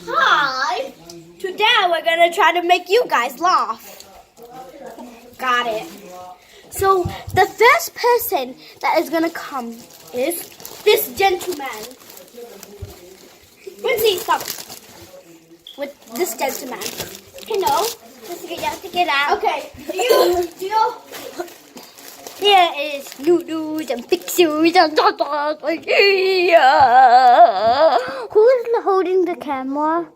Hi! Today we're gonna try to make you guys laugh. Got it. So the first person that is gonna come is this gentleman. Quincy, stop. With this gentleman. Hello. You have to get out. Okay. Do you? Here is noodles and pixels and who's holding the camera?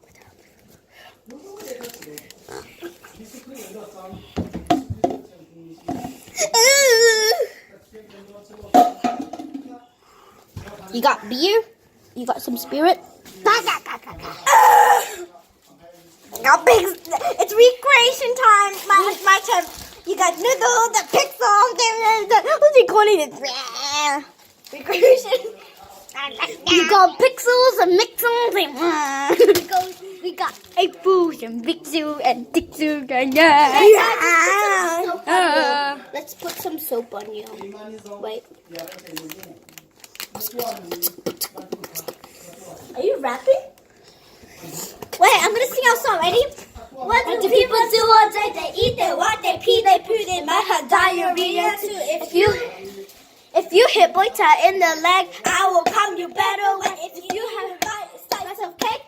You got beer? You got some spirit? Got big. It's recreation time. My turn. You got noodles, the pixels, what's he calling it? Recreation. You got pixels and mixels and we got apples and pixels and pixels and let's put some soap on you. Wait. Are you rapping? Wait, I'm gonna sing our song. Ready? What do people do all day? They eat, they walk, they pee, they poo, they might have diarrhea too. If you hit Boita in the leg, I will come you better way. If you have a bite of cake,